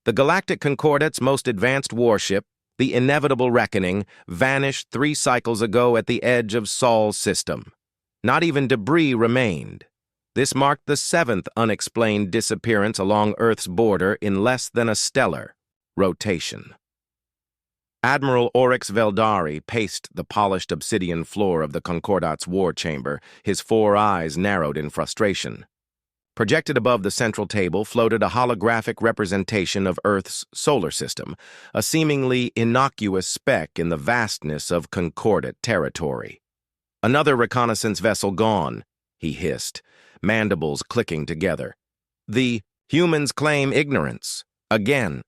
The Galactic Concordate's most advanced warship, the Inevitable Reckoning, vanished 3 cycles ago at the edge of Sol's system. Not even debris remained. This marked the 7th unexplained disappearance along Earth's border in less than a stellar rotation. Admiral Oryx Veldari paced the polished obsidian floor of the Concordate's war chamber, his 4 eyes narrowed in frustration. Projected above the central table floated a holographic representation of Earth's solar system, a seemingly innocuous speck in the vastness of Concordate territory. "Another reconnaissance vessel gone," he hissed, mandibles clicking together. "The humans claim ignorance. Again."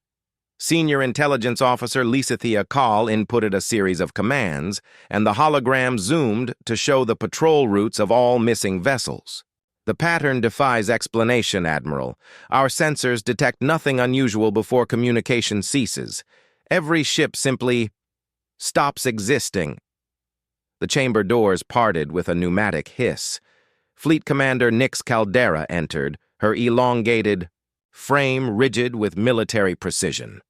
Senior Intelligence Officer Lisithia Kahl inputted a series of commands, and the hologram zoomed to show the patrol routes of all missing vessels. "The pattern defies explanation, Admiral. Our sensors detect nothing unusual before communication ceases. Every ship simply stops existing." The chamber doors parted with a pneumatic hiss. Fleet Commander Nix Caldera entered, her elongated frame rigid with military precision.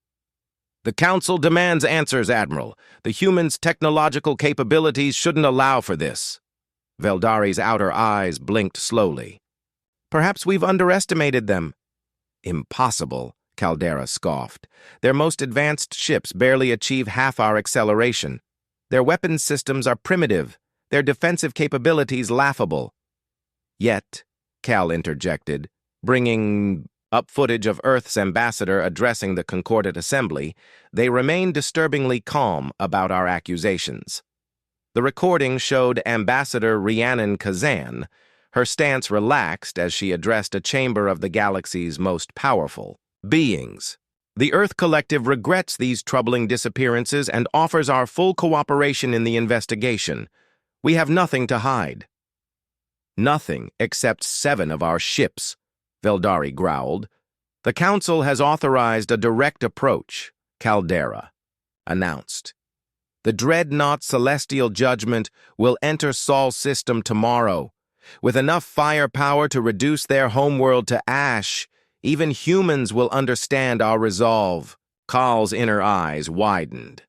"The Council demands answers, Admiral. The humans' technological capabilities shouldn't allow for this." Veldari's outer eyes blinked slowly. "Perhaps we've underestimated them." "Impossible," Caldera scoffed. "Their most advanced ships barely achieve half our acceleration. Their weapons systems are primitive, their defensive capabilities laughable." "Yet," Cal interjected, bringing up footage of Earth's ambassador addressing the Concordate Assembly, "they remain disturbingly calm about our accusations." The recording showed Ambassador Rhiannon Kazan, her stance relaxed as she addressed a chamber of the galaxy's most powerful beings. "The Earth Collective regrets these troubling disappearances and offers our full cooperation in the investigation. We have nothing to hide." "Nothing except 7 of our ships," Veldari growled. "The Council has authorized a direct approach," Caldera announced. "The dreadnought Celestial Judgment will enter Sol's system tomorrow. With enough firepower to reduce their homeworld to ash, even humans will understand our resolve." Kahl's inner eyes widened.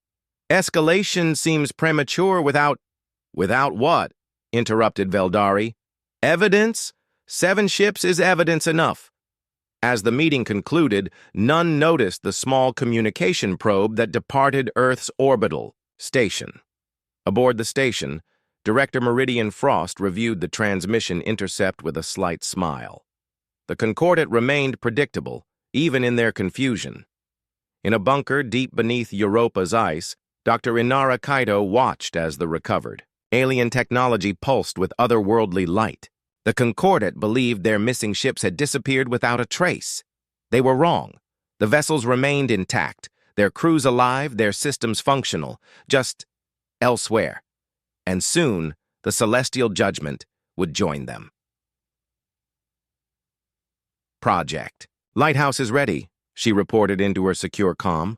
"Escalation seems premature without—" "Without what?" interrupted Veldari. "Evidence? 7 ships is evidence enough." As the meeting concluded, none noticed the small communication probe that departed Earth's orbital station. Aboard the station, Director Meridian Frost reviewed the transmission intercept with a slight smile. The Concordate remained predictable, even in their confusion. In a bunker deep beneath Europa's ice, Dr. Inara Kaito watched as the recovered alien technology pulsed with otherworldly light. The Concordate believed their missing ships had disappeared without a trace. They were wrong. The vessels remained intact, their crews alive, their systems functional, just elsewhere. And soon, the Celestial Judgment would join them. "Project. Lighthouse is ready," she reported into her secure comm.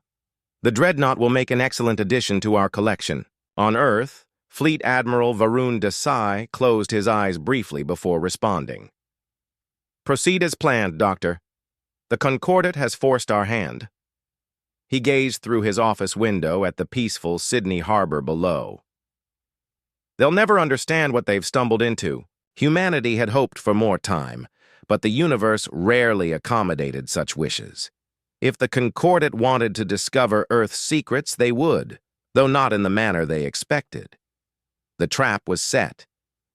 "The Dreadnought will make an excellent addition to our collection." On Earth, Fleet Admiral Varun Desai closed his eyes briefly before responding. "Proceed as planned, Doctor. The Concordate has forced our hand." He gazed through his office window at the peaceful Sydney Harbor below. "They'll never understand what they've stumbled into. Humanity had hoped for more time, but the universe rarely accommodated such wishes. If the Concordate wanted to discover Earth's secrets, they would, though not in the manner they expected. The trap was set,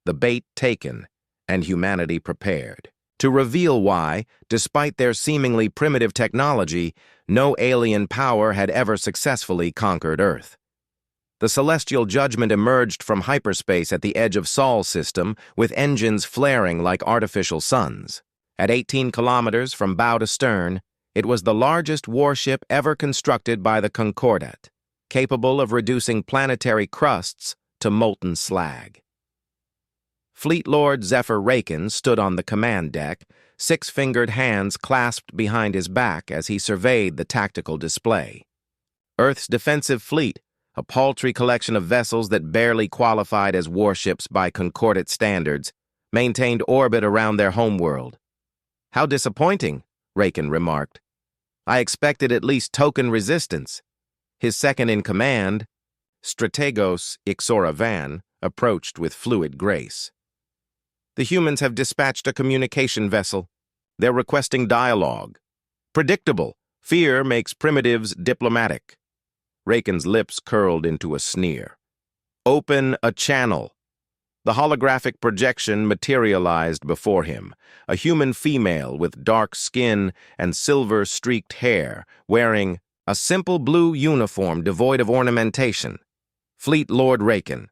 the bait taken, and humanity prepared to reveal why, despite their seemingly primitive technology, no alien power had ever successfully conquered Earth. The Celestial Judgment emerged from hyperspace at the edge of Sol's system, with engines flaring like artificial suns. At 18 kilometers from bow to stern, it was the largest warship ever constructed by the Concordate, capable of reducing planetary crusts to molten slag. Fleet Lord Zephyr Rakin stood on the command deck, 6-fingered hands clasped behind his back as he surveyed the tactical display. Earth's defensive fleet, a paltry collection of vessels that barely qualified as warships by Concordate standards, maintained orbit around their homeworld. "How disappointing," Rakin remarked. I expected at least token resistance. His second-in-command, Strategos Ixora Van, approached with fluid grace. The humans have dispatched a communication vessel. They're requesting dialogue. Predictable. Fear makes primitives diplomatic. Raken's lips curled into a sneer. Open a channel. The holographic projection materialized before him, a human female with dark skin and silver-streaked hair, wearing a simple blue uniform devoid of ornamentation. Fleet Lord Raken,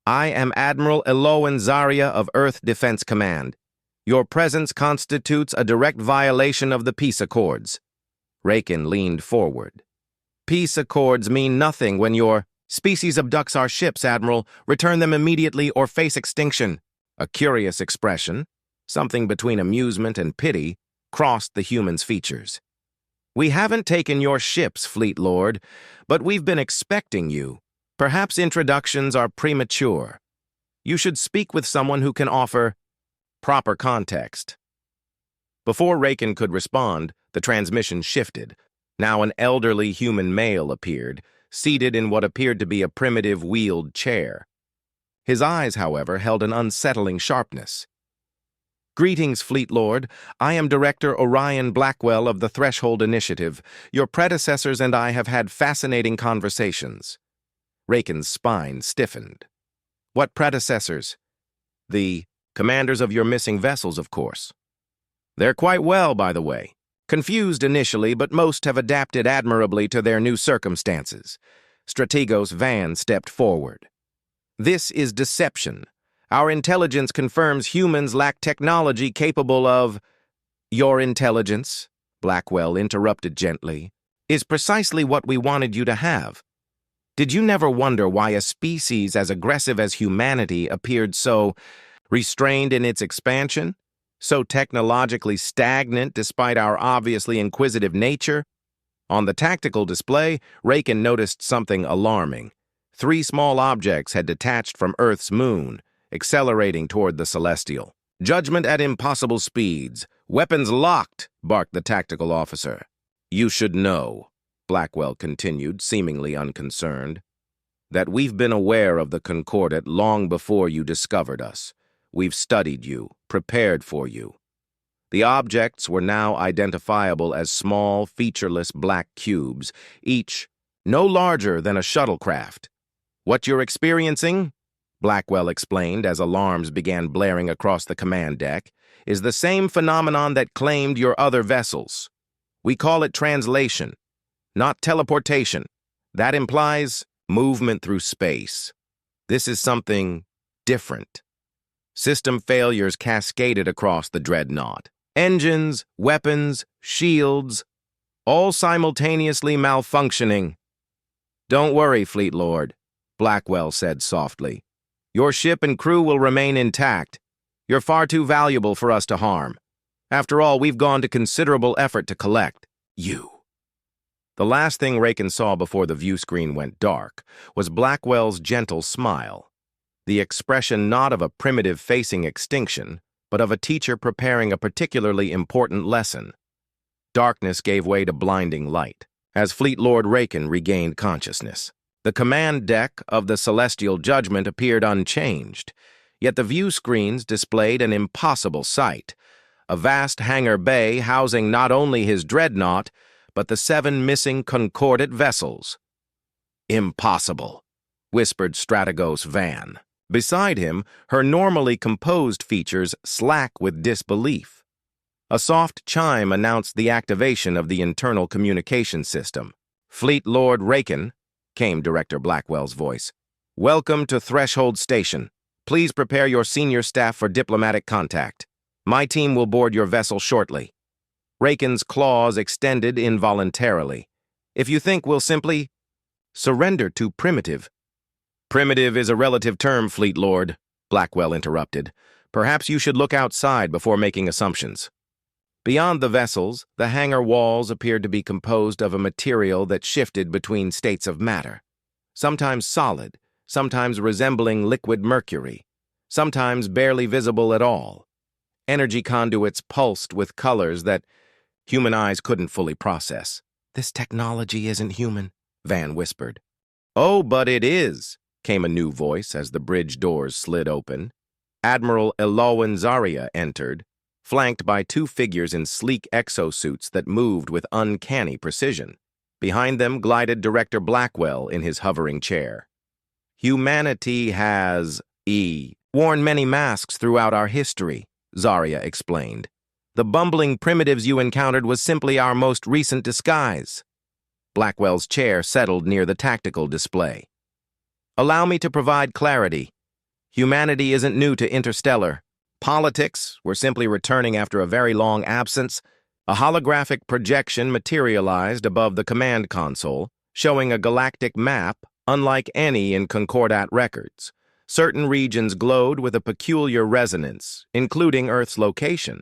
I am Admiral Eloan Zarya of Earth Defense Command. Your presence constitutes a direct violation of the peace accords. Raken leaned forward. Peace accords mean nothing when your species abducts our ships, Admiral. Return them immediately or face extinction. A curious expression, something between amusement and pity, crossed the human's features. We haven't taken your ships, Fleet Lord, but we've been expecting you. Perhaps introductions are premature. You should speak with someone who can offer proper context. Before Raken could respond, the transmission shifted. Now an elderly human male appeared, seated in what appeared to be a primitive wheeled chair. His eyes, however, held an unsettling sharpness. Greetings, Fleet Lord. I am Director Orion Blackwell of the Threshold Initiative. Your predecessors and I have had fascinating conversations. Raken's spine stiffened. What predecessors? The commanders of your missing vessels, of course. They're quite well, by the way. Confused initially, but most have adapted admirably to their new circumstances. Strategos Van stepped forward. This is deception. Our intelligence confirms humans lack technology capable of— Your intelligence, Blackwell interrupted gently, is precisely what we wanted you to have. Did you never wonder why a species as aggressive as humanity appeared so restrained in its expansion? So technologically stagnant despite our obviously inquisitive nature? On the tactical display, Raken noticed something alarming. 3 small objects had detached from Earth's moon, accelerating toward the celestial. Judgment at impossible speeds. Weapons locked, barked the tactical officer. You should know, Blackwell continued, seemingly unconcerned, that we've been aware of the Concordat long before you discovered us. We've studied you, prepared for you. The objects were now identifiable as small, featureless black cubes, each no larger than a shuttlecraft. What you're experiencing, Blackwell explained as alarms began blaring across the command deck, is the same phenomenon that claimed your other vessels. We call it translation, not teleportation. That implies movement through space. This is something different. System failures cascaded across the dreadnought. Engines, weapons, shields, all simultaneously malfunctioning. Don't worry, Fleet Lord, Blackwell said softly. Your ship and crew will remain intact. You're far too valuable for us to harm. After all, we've gone to considerable effort to collect you. The last thing Raken saw before the view screen went dark was Blackwell's gentle smile. The expression not of a primitive facing extinction, but of a teacher preparing a particularly important lesson. Darkness gave way to blinding light as Fleet Lord Raken regained consciousness. The command deck of the Celestial Judgment appeared unchanged, yet the view screens displayed an impossible sight, a vast hangar bay housing not only his dreadnought, but the 7 missing Concordat vessels. Impossible, whispered Strategos Van. Beside him, her normally composed features slack with disbelief. A soft chime announced the activation of the internal communication system. Fleet Lord Raken, came Director Blackwell's voice. Welcome to Threshold Station. Please prepare your senior staff for diplomatic contact. My team will board your vessel shortly. Raken's claws extended involuntarily. If you think we'll simply surrender to primitive. Primitive is a relative term, Fleet Lord, Blackwell interrupted. Perhaps you should look outside before making assumptions. Beyond the vessels, the hangar walls appeared to be composed of a material that shifted between states of matter, sometimes solid, sometimes resembling liquid mercury, sometimes barely visible at all. Energy conduits pulsed with colors that human eyes couldn't fully process. This technology isn't human, Van whispered. Oh, but it is, came a new voice as the bridge doors slid open. Admiral Elowen Zarya entered, flanked by two figures in sleek exosuits that moved with uncanny precision. Behind them glided Director Blackwell in his hovering chair. Humanity has, worn many masks throughout our history, Zarya explained. The bumbling primitives you encountered was simply our most recent disguise. Blackwell's chair settled near the tactical display. Allow me to provide clarity. Humanity isn't new to interstellar politics. We're simply returning after a very long absence. A holographic projection materialized above the command console, showing a galactic map unlike any in Concordat records. Certain regions glowed with a peculiar resonance, including Earth's location.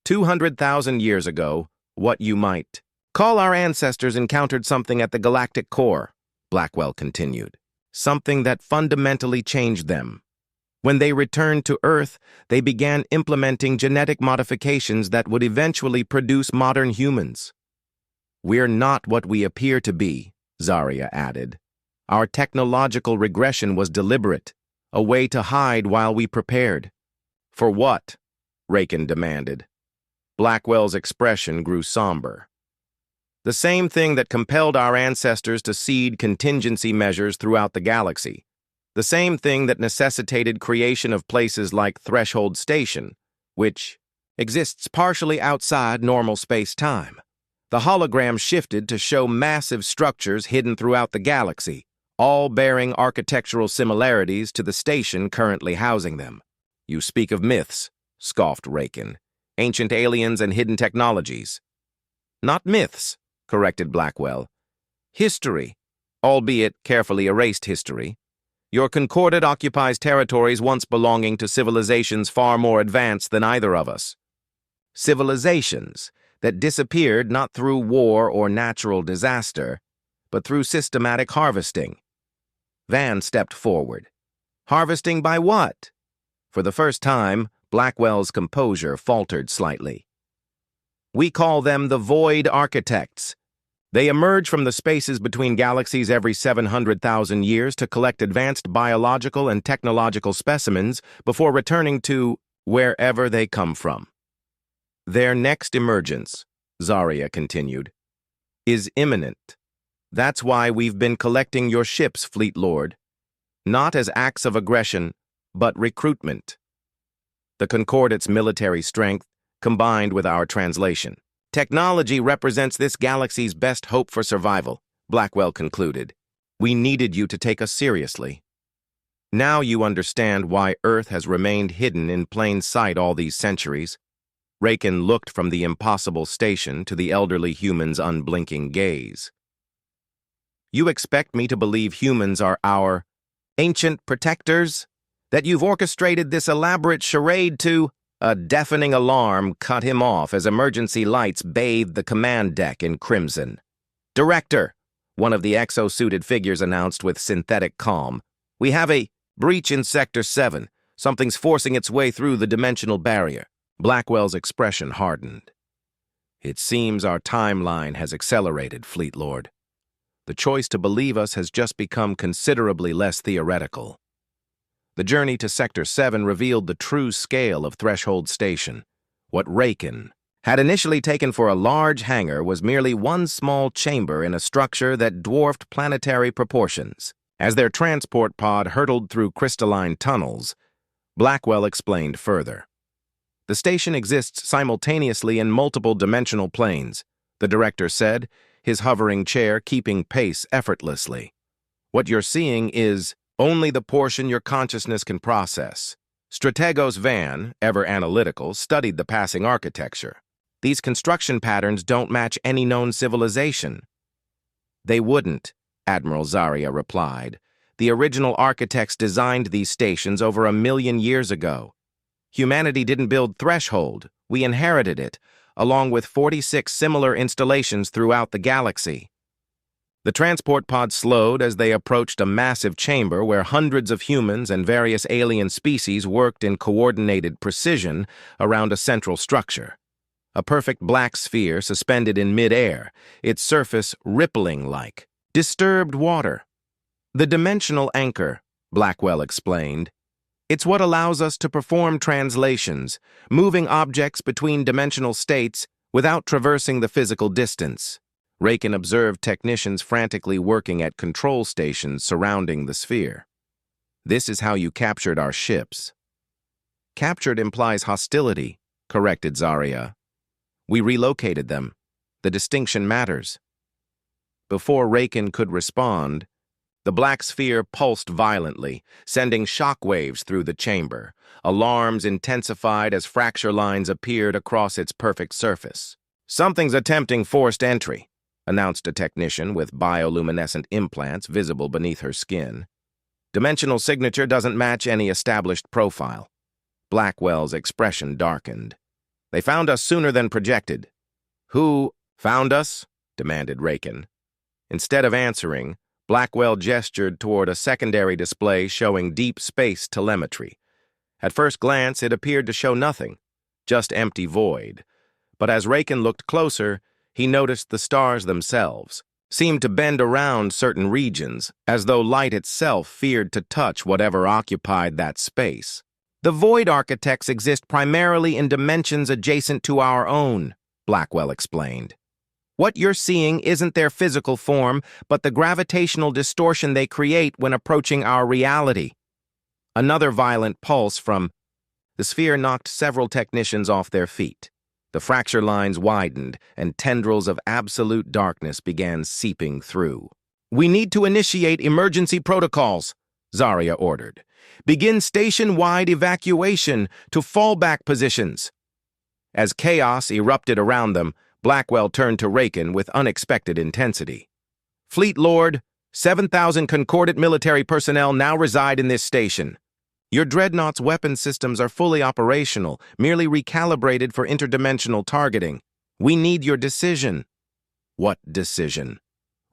200,000 years ago, what you might call our ancestors encountered something at the galactic core, Blackwell continued. Something that fundamentally changed them. When they returned to Earth, they began implementing genetic modifications that would eventually produce modern humans. We're not what we appear to be, Zarya added. Our technological regression was deliberate, a way to hide while we prepared. For what? Rakin demanded. Blackwell's expression grew somber. The same thing that compelled our ancestors to seed contingency measures throughout the galaxy. The same thing that necessitated creation of places like Threshold Station, which exists partially outside normal space-time. The hologram shifted to show massive structures hidden throughout the galaxy, all bearing architectural similarities to the station currently housing them. You speak of myths, scoffed Rakin. Ancient aliens and hidden technologies. Not myths, corrected Blackwell. History, albeit carefully erased history. Your Concordat occupies territories once belonging to civilizations far more advanced than either of us. Civilizations that disappeared not through war or natural disaster, but through systematic harvesting. Van stepped forward. Harvesting by what? For the first time, Blackwell's composure faltered slightly. We call them the Void Architects. They emerge from the spaces between galaxies every 700,000 years to collect advanced biological and technological specimens before returning to wherever they come from. Their next emergence, Zarya continued, is imminent. That's why we've been collecting your ships, Fleet Lord. Not as acts of aggression, but recruitment. The Concordat's military strength, combined with our translation. Technology represents this galaxy's best hope for survival, Blackwell concluded. We needed you to take us seriously. Now you understand why Earth has remained hidden in plain sight all these centuries. Rakin looked from the impossible station to the elderly human's unblinking gaze. You expect me to believe humans are our ancient protectors? That you've orchestrated this elaborate charade to... A deafening alarm cut him off as emergency lights bathed the command deck in crimson. Director, one of the exosuited figures announced with synthetic calm. We have a breach in Sector 7. Something's forcing its way through the dimensional barrier. Blackwell's expression hardened. It seems our timeline has accelerated, Fleet Lord. The choice to believe us has just become considerably less theoretical. The journey to Sector 7 revealed the true scale of Threshold Station. What Rakin had initially taken for a large hangar was merely one small chamber in a structure that dwarfed planetary proportions. As their transport pod hurtled through crystalline tunnels, Blackwell explained further. The station exists simultaneously in multiple dimensional planes, the director said, his hovering chair keeping pace effortlessly. What you're seeing is only the portion your consciousness can process. Strategos Van, ever analytical, studied the passing architecture. These construction patterns don't match any known civilization. They wouldn't, Admiral Zarya replied. The original architects designed these stations over 1 million years ago. Humanity didn't build Threshold. We inherited it, along with 46 similar installations throughout the galaxy. The transport pod slowed as they approached a massive chamber where hundreds of humans and various alien species worked in coordinated precision around a central structure. a perfect black sphere suspended in mid-air, its surface rippling like disturbed water. The dimensional anchor, Blackwell explained. It's what allows us to perform translations, moving objects between dimensional states without traversing the physical distance. Rakin observed technicians frantically working at control stations surrounding the sphere. This is how you captured our ships. Captured implies hostility, corrected Zarya. We relocated them. The distinction matters. Before Rakin could respond, the black sphere pulsed violently, sending shock waves through the chamber. Alarms intensified as fracture lines appeared across its perfect surface. "Something's attempting forced entry," announced a technician with bioluminescent implants visible beneath her skin. "Dimensional signature doesn't match any established profile." Blackwell's expression darkened. "They found us sooner than projected." "Who found us?" demanded Rakin. Instead of answering, Blackwell gestured toward a secondary display showing deep space telemetry. At first glance, it appeared to show nothing, just empty void. But as Rakin looked closer, he noticed the stars themselves seemed to bend around certain regions, as though light itself feared to touch whatever occupied that space. "The void architects exist primarily in dimensions adjacent to our own," Blackwell explained. "What you're seeing isn't their physical form, but the gravitational distortion they create when approaching our reality." Another violent pulse from the sphere knocked several technicians off their feet. The fracture lines widened, and tendrils of absolute darkness began seeping through. "We need to initiate emergency protocols," Zarya ordered. "Begin station-wide evacuation to fallback positions." As chaos erupted around them, Blackwell turned to Rakin with unexpected intensity. "Fleet Lord, 7,000 Concordant military personnel now reside in this station. Your Dreadnought's weapon systems are fully operational, merely recalibrated for interdimensional targeting. We need your decision." "What decision?"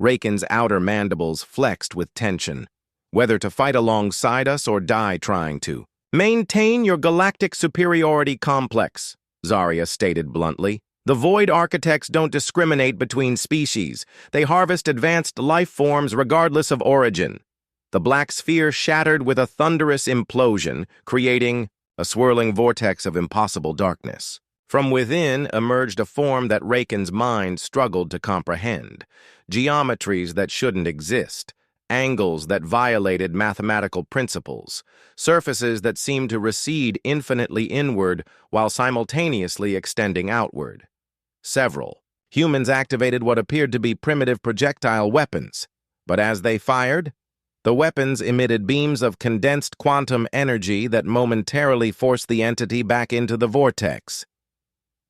Rakin's outer mandibles flexed with tension. "Whether to fight alongside us or die trying to." "Maintain your galactic superiority complex," Zarya stated bluntly. "The Void Architects don't discriminate between species. They harvest advanced life forms regardless of origin." The black sphere shattered with a thunderous implosion, creating a swirling vortex of impossible darkness. From within emerged a form that Rakin's mind struggled to comprehend. Geometries that shouldn't exist, angles that violated mathematical principles, surfaces that seemed to recede infinitely inward while simultaneously extending outward. Several humans activated what appeared to be primitive projectile weapons, but as they fired, the weapons emitted beams of condensed quantum energy that momentarily forced the entity back into the vortex.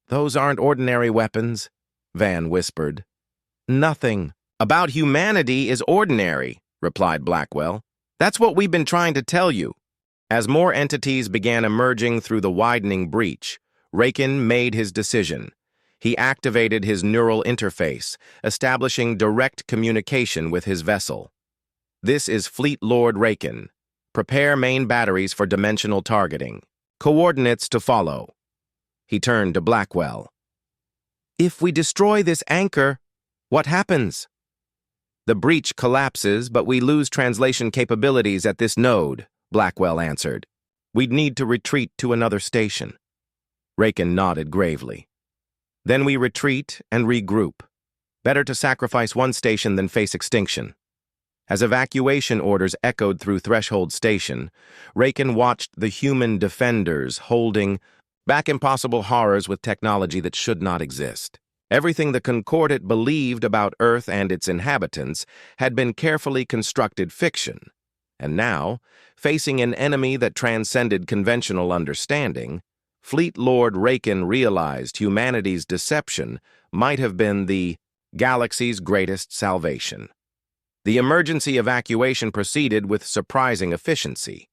"Those aren't ordinary weapons," Van whispered. "Nothing about humanity is ordinary," replied Blackwell. "That's what we've been trying to tell you." As more entities began emerging through the widening breach, Rakin made his decision. He activated his neural interface, establishing direct communication with his vessel. "This is Fleet Lord Rakin. Prepare main batteries for dimensional targeting. Coordinates to follow." He turned to Blackwell. "If we destroy this anchor, what happens?" "The breach collapses, but we lose translation capabilities at this node," Blackwell answered. "We'd need to retreat to another station." Rakin nodded gravely. "Then we retreat and regroup. Better to sacrifice one station than face extinction." As evacuation orders echoed through Threshold Station, Rakin watched the human defenders holding back impossible horrors with technology that should not exist. Everything the Concordant believed about Earth and its inhabitants had been carefully constructed fiction. And now, facing an enemy that transcended conventional understanding, Fleet Lord Rakin realized humanity's deception might have been the galaxy's greatest salvation. The emergency evacuation proceeded with surprising efficiency.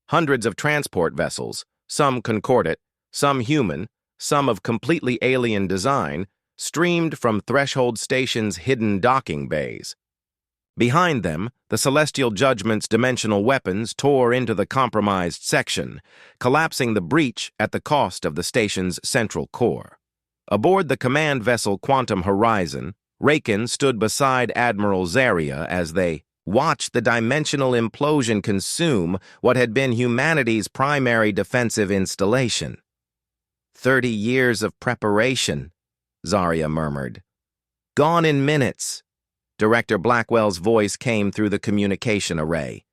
Hundreds of transport vessels, some Concordant, some human, some of completely alien design, streamed from Threshold Station's hidden docking bays. Behind them, the Celestial Judgment's dimensional weapons tore into the compromised section, collapsing the breach at the cost of the station's central core. Aboard the command vessel Quantum Horizon, Rakin stood beside Admiral Zaria as they watched the dimensional implosion consume what had been humanity's primary defensive installation. 30 years of preparation, Zaria murmured. Gone in minutes. Director Blackwell's voice came through the communication array.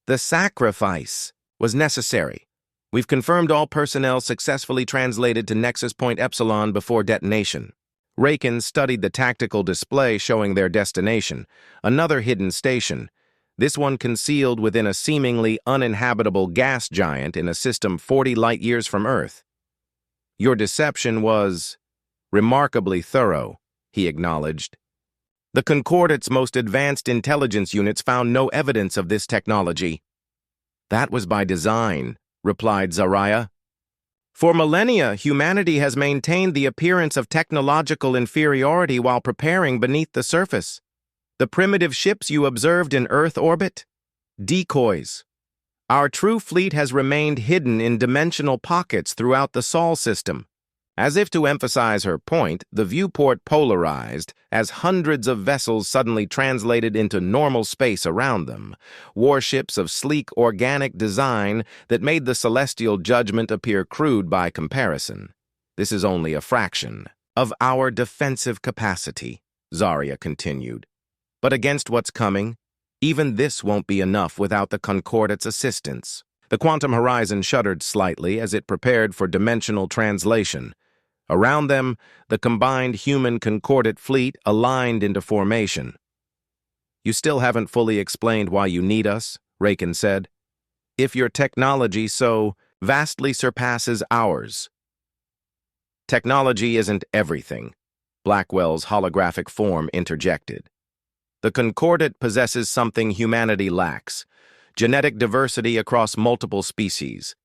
The sacrifice was necessary. We've confirmed all personnel successfully translated to Nexus Point Epsilon before detonation. Rakin studied the tactical display showing their destination, another hidden station, this one concealed within a seemingly uninhabitable gas giant in a system 40 light-years from Earth. Your deception was remarkably thorough, he acknowledged. The Concordate's most advanced intelligence units found no evidence of this technology. That was by design, replied Zaria. For millennia, humanity has maintained the appearance of technological inferiority while preparing beneath the surface. The primitive ships you observed in Earth orbit? Decoys. Our true fleet has remained hidden in dimensional pockets throughout the Sol system. As if to emphasize her point, the viewport polarized as hundreds of vessels suddenly translated into normal space around them, warships of sleek organic design that made the celestial judgment appear crude by comparison. This is only a fraction of our defensive capacity, Zaria continued. But against what's coming, even this won't be enough without the Concordate's assistance. The Quantum Horizon shuddered slightly as it prepared for dimensional translation. Around them, the combined human Concordate fleet aligned into formation. You still haven't fully explained why you need us, Rakin said. If your technology so vastly surpasses ours. Technology isn't everything, Blackwell's holographic form interjected. The Concordate possesses something humanity lacks: genetic diversity across multiple species.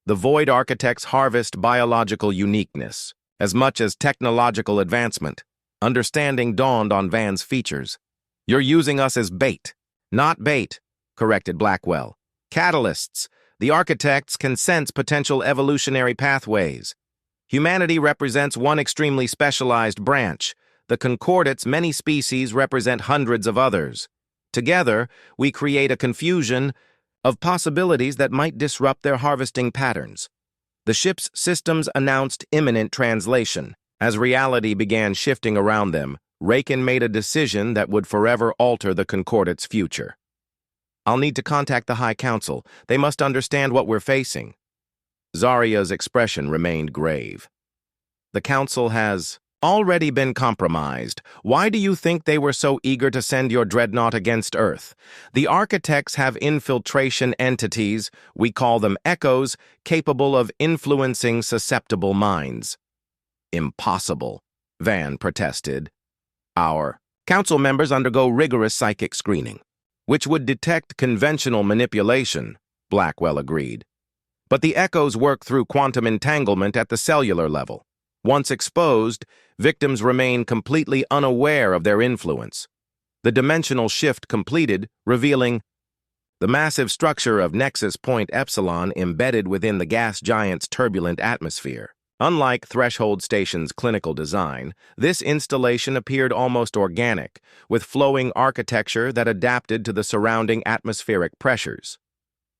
The Void Architects harvest biological uniqueness, as much as technological advancement. Understanding dawned on Van's features. You're using us as bait. Not bait, corrected Blackwell. Catalysts. The architects can sense potential evolutionary pathways. Humanity represents one extremely specialized branch. The Concordate's many species represent hundreds of others. Together, we create a confusion of possibilities that might disrupt their harvesting patterns. The ship's systems announced imminent translation. As reality began shifting around them, Rakin made a decision that would forever alter the Concordate's future. I'll need to contact the High Council. They must understand what we're facing. Zaria's expression remained grave. The Council has already been compromised. Why do you think they were so eager to send your dreadnought against Earth? The architects have infiltration entities, we call them echoes, capable of influencing susceptible minds. Impossible, Van protested. Our council members undergo rigorous psychic screening, which would detect conventional manipulation, Blackwell agreed. But the echoes work through quantum entanglement at the cellular level. Once exposed, victims remain completely unaware of their influence. The dimensional shift completed, revealing the massive structure of Nexus Point Epsilon embedded within the gas giant's turbulent atmosphere. Unlike Threshold Station's clinical design, this installation appeared almost organic, with flowing architecture that adapted to the surrounding atmospheric pressures.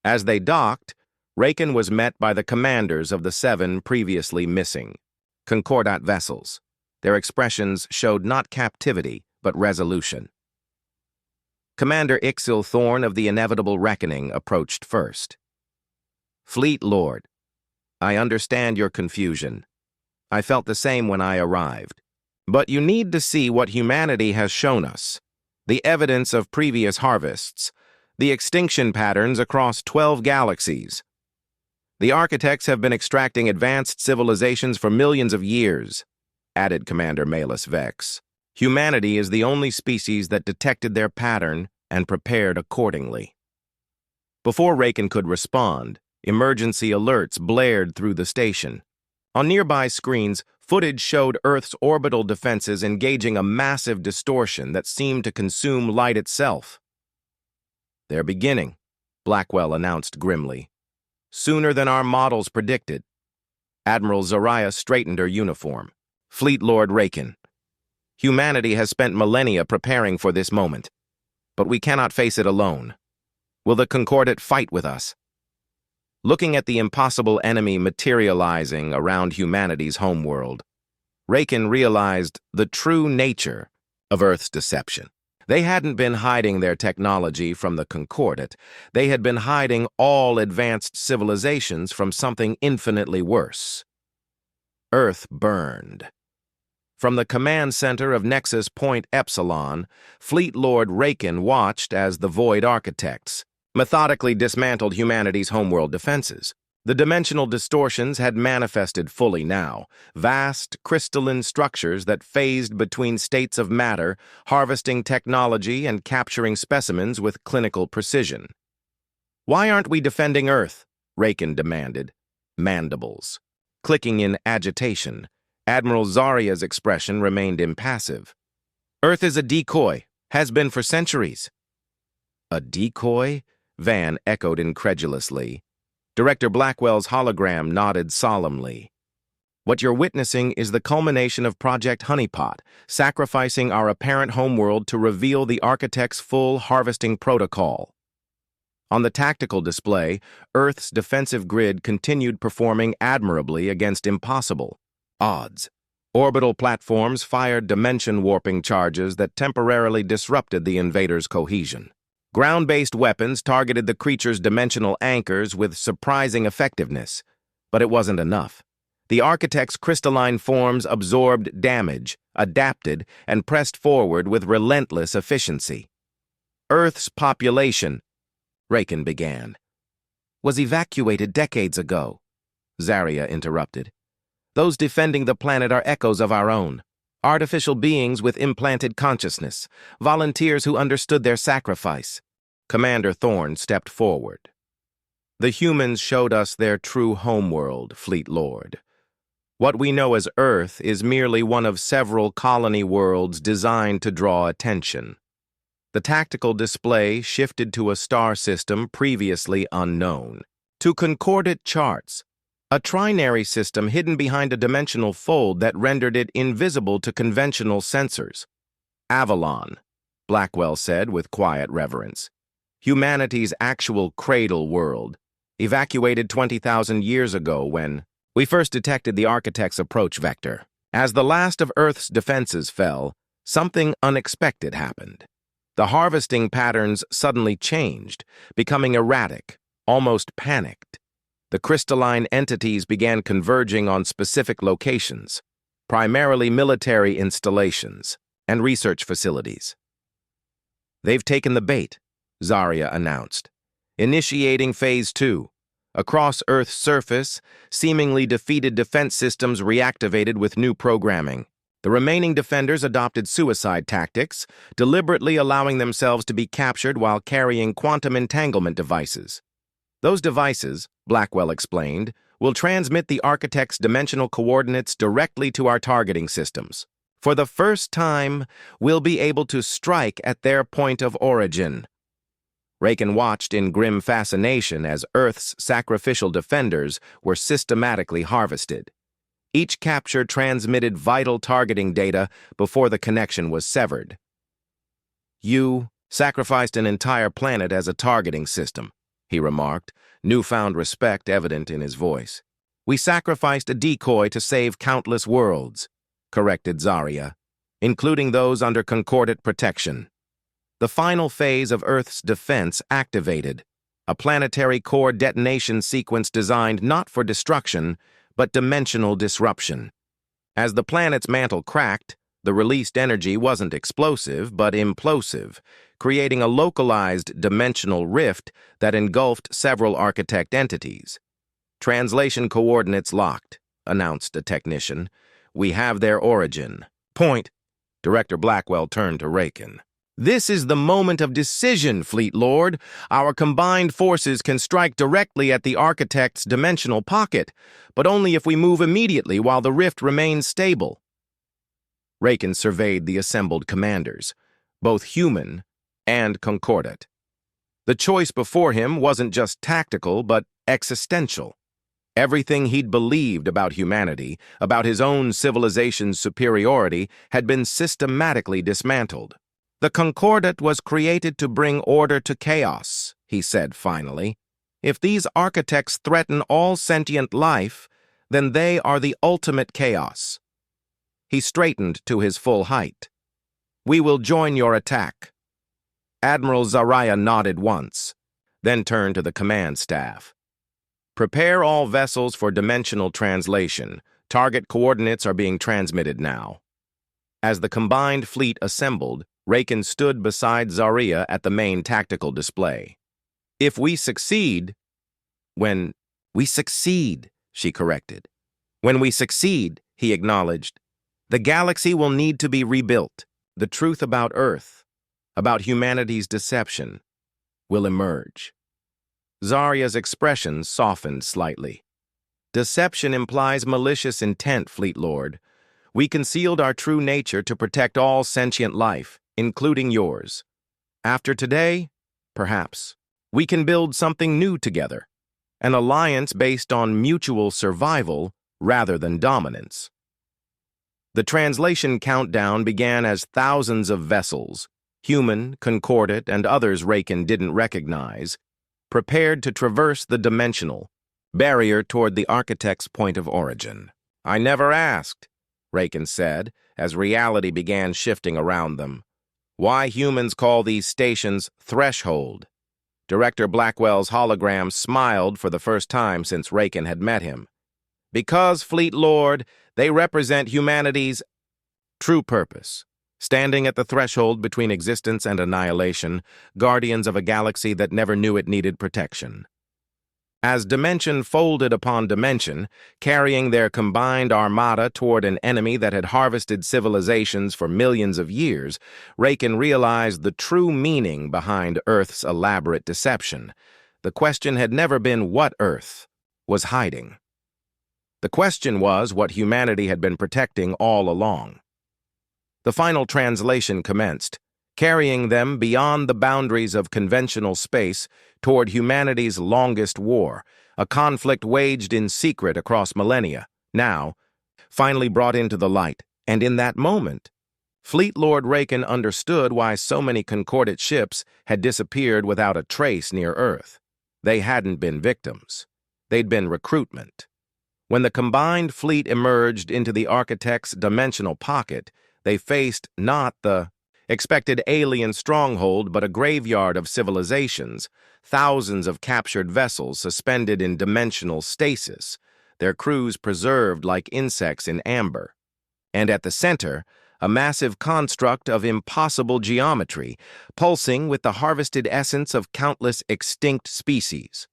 As they docked, Rakin was met by the commanders of the 7 previously missing Concordate vessels. Their expressions showed not captivity, but resolution. Commander Ixil Thorne of the Inevitable Reckoning approached first. Fleet Lord, I understand your confusion. I felt the same when I arrived. But you need to see what humanity has shown us. The evidence of previous harvests, the extinction patterns across 12 galaxies. The architects have been extracting advanced civilizations for millions of years, added Commander Malus Vex. Humanity is the only species that detected their pattern and prepared accordingly. Before Rakin could respond, emergency alerts blared through the station. On nearby screens, footage showed Earth's orbital defenses engaging a massive distortion that seemed to consume light itself. They're beginning, Blackwell announced grimly. Sooner than our models predicted. Admiral Zaria straightened her uniform. Fleet Lord Rakin. Humanity has spent millennia preparing for this moment, but we cannot face it alone. Will the Concordat fight with us? Looking at the impossible enemy materializing around humanity's homeworld, Rakin realized the true nature of Earth's deception. They hadn't been hiding their technology from the Concordat. They had been hiding all advanced civilizations from something infinitely worse. Earth burned. From the command center of Nexus Point Epsilon, Fleet Lord Rakin watched as the Void Architects methodically dismantled humanity's homeworld defenses. The dimensional distortions had manifested fully now, vast, crystalline structures that phased between states of matter, harvesting technology and capturing specimens with clinical precision. "Why aren't we defending Earth?" Rakin demanded. Mandibles. Clicking in agitation, Admiral Zaria's expression remained impassive. "Earth is a decoy, has been for centuries." "A decoy?" Van echoed incredulously. Director Blackwell's hologram nodded solemnly. "What you're witnessing is the culmination of Project Honeypot, sacrificing our apparent homeworld to reveal the Architect's full harvesting protocol." On the tactical display, Earth's defensive grid continued performing admirably against impossible odds. Orbital platforms fired dimension-warping charges that temporarily disrupted the invaders' cohesion. Ground-based weapons targeted the creature's dimensional anchors with surprising effectiveness, but it wasn't enough. The Architect's crystalline forms absorbed damage, adapted, and pressed forward with relentless efficiency. "Earth's population," Rakin began, "was evacuated decades ago," Zaria interrupted. "Those defending the planet are echoes of our own. Artificial beings with implanted consciousness, volunteers who understood their sacrifice." Commander Thorne stepped forward. "The humans showed us their true homeworld, Fleet Lord. What we know as Earth is merely one of several colony worlds designed to draw attention." The tactical display shifted to a star system previously unknown, to Concordat charts, a trinary system hidden behind a dimensional fold that rendered it invisible to conventional sensors. "Avalon," Blackwell said with quiet reverence. "Humanity's actual cradle world, evacuated 20,000 years ago when we first detected the Architect's approach vector. As the last of Earth's defenses fell, something unexpected happened. The harvesting patterns suddenly changed, becoming erratic, almost panicked. The crystalline entities began converging on specific locations, primarily military installations and research facilities. "They've taken the bait," Zaria announced. "Initiating Phase 2. Across Earth's surface, seemingly defeated defense systems reactivated with new programming. The remaining defenders adopted suicide tactics, deliberately allowing themselves to be captured while carrying quantum entanglement devices. Those devices," Blackwell explained, "will transmit the Architect's dimensional coordinates directly to our targeting systems. For the first time, we'll be able to strike at their point of origin." Rakin watched in grim fascination as Earth's sacrificial defenders were systematically harvested. Each capture transmitted vital targeting data before the connection was severed. "You sacrificed an entire planet as a targeting system," he remarked, newfound respect evident in his voice. "We sacrificed a decoy to save countless worlds," corrected Zaria, "including those under Concordat protection." The final phase of Earth's defense activated, a planetary core detonation sequence designed not for destruction, but dimensional disruption. As the planet's mantle cracked, the released energy wasn't explosive, but implosive, creating a localized dimensional rift that engulfed several Architect entities. "Translation coordinates locked," announced a technician. "We have their origin." "Point." Director Blackwell turned to Rakin. "This is the moment of decision, Fleet Lord. Our combined forces can strike directly at the Architect's dimensional pocket, but only if we move immediately while the rift remains stable." Rakin surveyed the assembled commanders, both human and Concordat. The choice before him wasn't just tactical, but existential. Everything he'd believed about humanity, about his own civilization's superiority, had been systematically dismantled. "The Concordat was created to bring order to chaos," he said finally. "If these architects threaten all sentient life, then they are the ultimate chaos." He straightened to his full height. "We will join your attack." Admiral Zarya nodded once, then turned to the command staff. "Prepare all vessels for dimensional translation. Target coordinates are being transmitted now." As the combined fleet assembled, Rakin stood beside Zarya at the main tactical display. "If we succeed—" "When we succeed," she corrected. "When we succeed," he acknowledged, "the galaxy will need to be rebuilt. The truth about Earth, about humanity's deception, will emerge." Zarya's expression softened slightly. "Deception implies malicious intent, Fleet Lord. We concealed our true nature to protect all sentient life, including yours. After today, perhaps, we can build something new together, an alliance based on mutual survival rather than dominance." The translation countdown began as thousands of vessels, human, Concordat, and others Rakin didn't recognize, prepared to traverse the dimensional barrier toward the architect's point of origin. "I never asked," Rakin said, as reality began shifting around them, "why humans call these stations threshold." Director Blackwell's hologram smiled for the first time since Rakin had met him. "Because, Fleet Lord, they represent humanity's true purpose. Standing at the threshold between existence and annihilation, guardians of a galaxy that never knew it needed protection." As dimension folded upon dimension, carrying their combined armada toward an enemy that had harvested civilizations for millions of years, Rakin realized the true meaning behind Earth's elaborate deception. The question had never been what Earth was hiding. The question was what humanity had been protecting all along. The final translation commenced, carrying them beyond the boundaries of conventional space toward humanity's longest war, a conflict waged in secret across millennia, now finally brought into the light. And in that moment, Fleet Lord Rakin understood why so many Concordat ships had disappeared without a trace near Earth. They hadn't been victims. They'd been recruitment. When the combined fleet emerged into the architect's dimensional pocket, they faced not the expected alien stronghold, but a graveyard of civilizations, thousands of captured vessels suspended in dimensional stasis, their crews preserved like insects in amber. And at the center, a massive construct of impossible geometry, pulsing with the harvested essence of countless extinct species.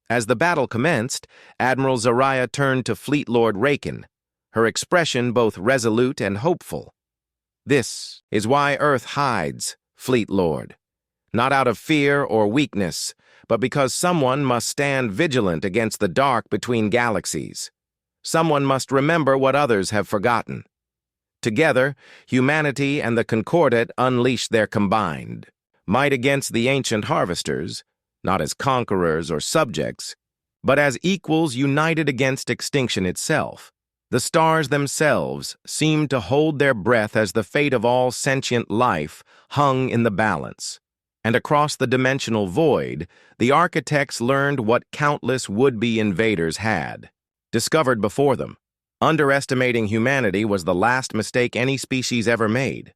As the battle commenced, Admiral Zarya turned to Fleet Lord Rakin, her expression both resolute and hopeful. "This is why Earth hides, Fleet Lord. Not out of fear or weakness, but because someone must stand vigilant against the dark between galaxies. Someone must remember what others have forgotten. Together, humanity and the Concordat unleash their combined might against the ancient harvesters, not as conquerors or subjects, but as equals united against extinction itself. The stars themselves seemed to hold their breath as the fate of all sentient life hung in the balance. And across the dimensional void, the architects learned what countless would-be invaders had discovered before them. Underestimating humanity was the last mistake any species ever made.